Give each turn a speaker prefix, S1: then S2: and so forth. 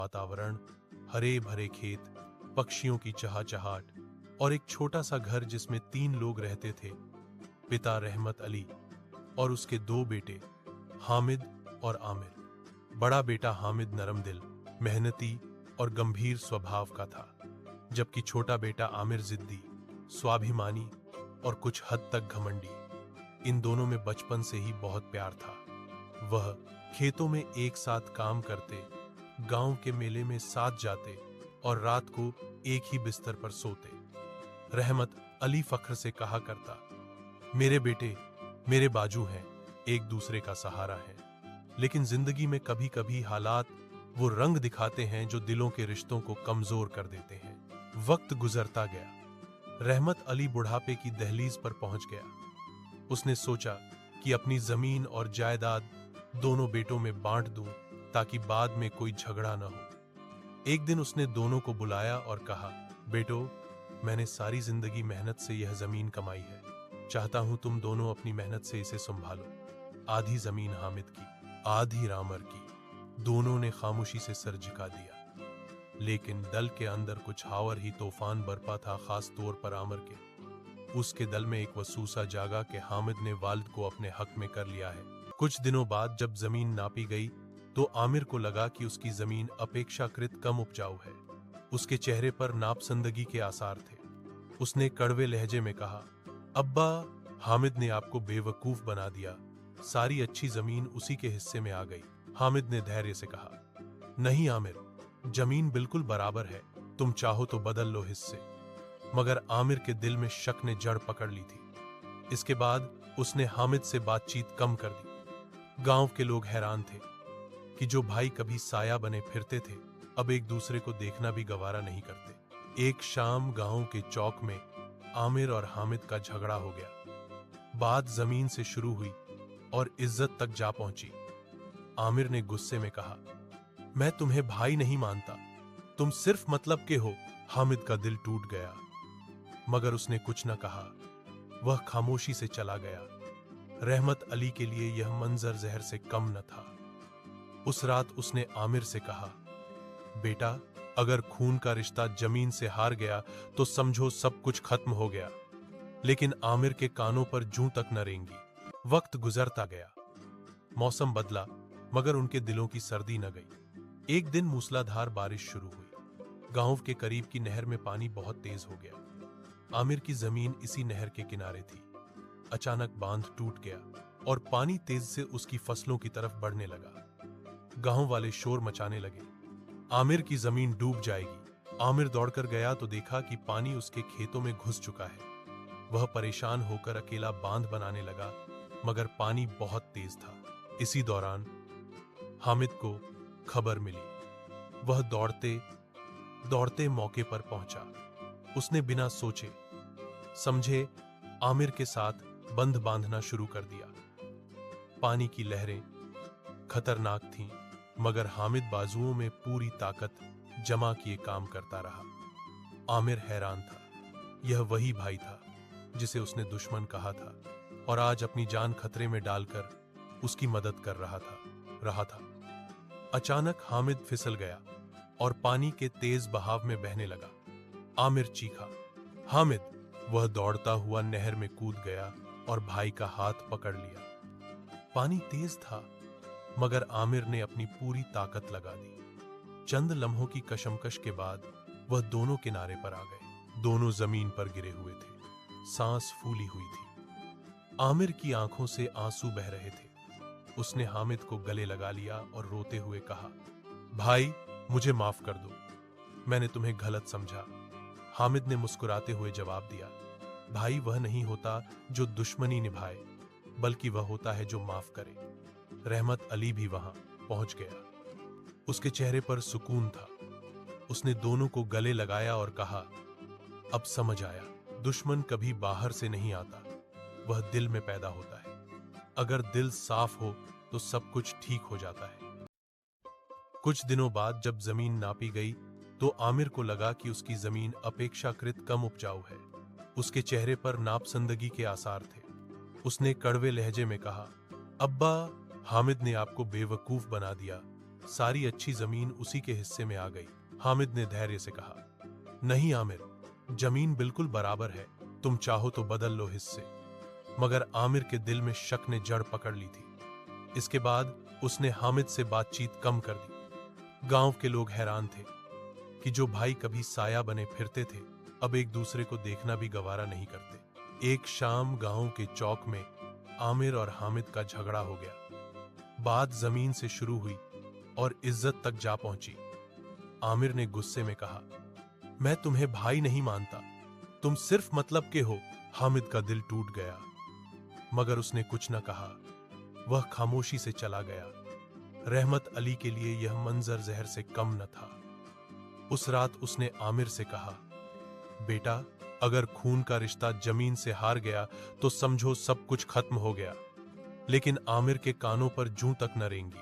S1: वातावरण, हरे भरे खेत, पक्षियों की चहचहाट और एक छोटा सा घर जिसमें 3 लोग रहते थे। पिता रहमत अली और उसके 2 बेटे हामिद और आमिर। बड़ा बेटा हामिद नरम दिल, मेहनती और गंभीर स्वभाव का था, जबकि छोटा बेटा आमिर जिद्दी, स्वाभिमानी और कुछ हद तक घमंडी। इन दोनों में बचपन से ही बहुत प्यार था। वह खेतों में एक साथ काम करते, गांव के मेले में साथ जाते और रात को एक ही बिस्तर पर सोते। रहमत अली फख्र से कहा करता, मेरे बेटे मेरे बाजू हैं, एक दूसरे का सहारा है। लेकिन जिंदगी में कभी कभी हालात वो रंग दिखाते हैं जो दिलों के रिश्तों को कमजोर कर देते हैं। वक्त गुजरता गया। रहमत अली बुढ़ापे की दहलीज पर पहुंच गया। उसने सोचा कि अपनी जमीन और जायदाद दोनों बेटों में बांट दूं ताकि बाद में कोई झगड़ा न हो। एक दिन उसने दोनों को बुलाया और कहा, बेटो, मैंने सारी जिंदगी मेहनत से यह जमीन कमाई है। चाहता हूं तुम दोनों अपनी मेहनत से इसे संभालो। आधी जमीन हामिद की, आधी रामर की। दोनों ने खामोशी से सर झुका दिया। लेकिन दल के अंदर कुछ हावर ही तूफान बरपा था, खास तौर पर आमिर के। उसके दल में एक वसूसा जागा कि हामिद ने वालिद को अपने हक में कर लिया है। कुछ दिनों बाद जब जमीन नापी गई तो आमिर को लगा कि उसकी जमीन अपेक्षाकृत कम उपजाऊ है। उसके चेहरे पर नापसंदगी के आसार थे। उसने कड़वे लहजे में कहा, अब्बा, हामिद ने आपको बेवकूफ बना दिया। सारी अच्छी जमीन उसी के हिस्से में आ गई। हामिद ने धैर्य से कहा, नहीं आमिर, जमीन बिल्कुल बराबर है, तुम चाहो तो बदल लो हिस्से। मगर आमिर के दिल में शक ने जड़ पकड़ ली थी। इसके बाद उसने हामिद से बातचीत कम कर दी। गांव के लोग हैरान थे कि जो भाई कभी साया बने फिरते थे, अब एक दूसरे को देखना भी गवारा नहीं करते। एक शाम गांव के चौक में आमिर और हामिद का झगड़ा हो गया। बात जमीन से शुरू हुई और इज्जत तक जा पहुंची। आमिर ने गुस्से में कहा, मैं तुम्हें भाई नहीं मानता, तुम सिर्फ मतलब के हो। हामिद का दिल टूट गया, मगर उसने कुछ न कहा। वह खामोशी से चला गया। रहमत अली के लिए यह मंजर जहर से कम न था। उस रात उसने आमिर से कहा, बेटा, अगर खून का रिश्ता जमीन से हार गया तो समझो सब कुछ खत्म हो गया। लेकिन आमिर के कानों पर जूं तक न रेंगी। वक्त गुजरता गया। मौसम बदला, मगर उनके दिलों की सर्दी न गई। एक दिन मूसलाधार बारिश शुरू हुई। गांव के करीब की नहर में पानी बहुत तेज हो गया। आमिर की जमीन इसी नहर के किनारे थी। अचानक बांध टूट गया और पानी तेज से उसकी फसलों की तरफ बढ़ने लगा। गांव वाले शोर मचाने लगे, आमिर की जमीन डूब जाएगी। आमिर दौड़कर गया तो देखा कि पानी उसके खेतों में घुस चुका है। वह परेशान होकर अकेला बांध बनाने लगा, मगर पानी बहुत तेज था। इसी दौरान हामिद को खबर मिली। वह दौड़ते दौड़ते मौके पर पहुंचा। उसने बिना सोचे समझे आमिर के साथ बंध बांधना शुरू कर दिया। पानी की लहरें खतरनाक थीं, मगर हामिद बाजुओं में पूरी ताकत जमा किए काम करता रहा। आमिर हैरान था। यह वही भाई था जिसे उसने दुश्मन कहा था और आज अपनी जान खतरे में डालकर उसकी मदद कर रहा था। अचानक हामिद फिसल गया और पानी के तेज बहाव में बहने लगा। आमिर चीखा, हामिद! वह दौड़ता हुआ नहर में कूद गया और भाई का हाथ पकड़ लिया। पानी तेज था, मगर आमिर ने अपनी पूरी ताकत लगा दी। चंद लम्हों की कशमकश के बाद वह दोनों किनारे पर आ गए। दोनों जमीन पर गिरे हुए थे। सांस फूली हुई थी। आमिर की आंखों से आंसू बह रहे थे। उसने हामिद को गले लगा लिया और रोते हुए कहा, भाई, मुझे माफ कर दो, मैंने तुम्हें गलत समझा। हामिद ने मुस्कुराते हुए जवाब दिया, भाई वह नहीं होता जो दुश्मनी निभाए, बल्कि वह होता है जो माफ करे। रहमत अली भी वहां पहुंच गया। उसके चेहरे पर सुकून था। उसने दोनों को गले लगाया और कहा, अब समझ आया, दुश्मन कभी बाहर से नहीं आता, वह दिल में पैदा होता है। अगर दिल साफ हो तो सब कुछ ठीक हो जाता है। कुछ दिनों बाद जब जमीन नापी गई तो आमिर को लगा कि उसकी जमीन अपेक्षाकृत कम उपजाऊ है। उसके चेहरे पर नापसंदगी के आसार थे। उसने कड़वे लहजे में कहा, अब्बा, हामिद ने आपको बेवकूफ बना दिया। सारी अच्छी जमीन उसी के हिस्से में आ गई। हामिद ने धैर्य से कहा, नहीं आमिर, जमीन बिल्कुल बराबर है, तुम चाहो तो बदल लो हिस्से। मगर आमिर के दिल में शक ने जड़ पकड़ ली थी। इसके बाद उसने हामिद से बातचीत कम कर दी। गांव के लोग हैरान थे कि जो भाई कभी साया बने फिरते थे, अब एक दूसरे को देखना भी गवारा नहीं करते। एक शाम गांव के चौक में आमिर और हामिद का झगड़ा हो गया। बात जमीन से शुरू हुई और इज्जत तक जा पहुंची। आमिर ने गुस्से में कहा, मैं तुम्हें भाई नहीं मानता, तुम सिर्फ मतलब के हो। हामिद का दिल टूट गया, मगर उसने कुछ न कहा। वह खामोशी से चला गया। रहमत अली के लिए यह मंजर जहर से कम न था। उस रात उसने आमिर से कहा, बेटा, अगर खून का रिश्ता जमीन से हार गया तो समझो सब कुछ खत्म हो गया। लेकिन आमिर के कानों पर जूं तक न रेंगी।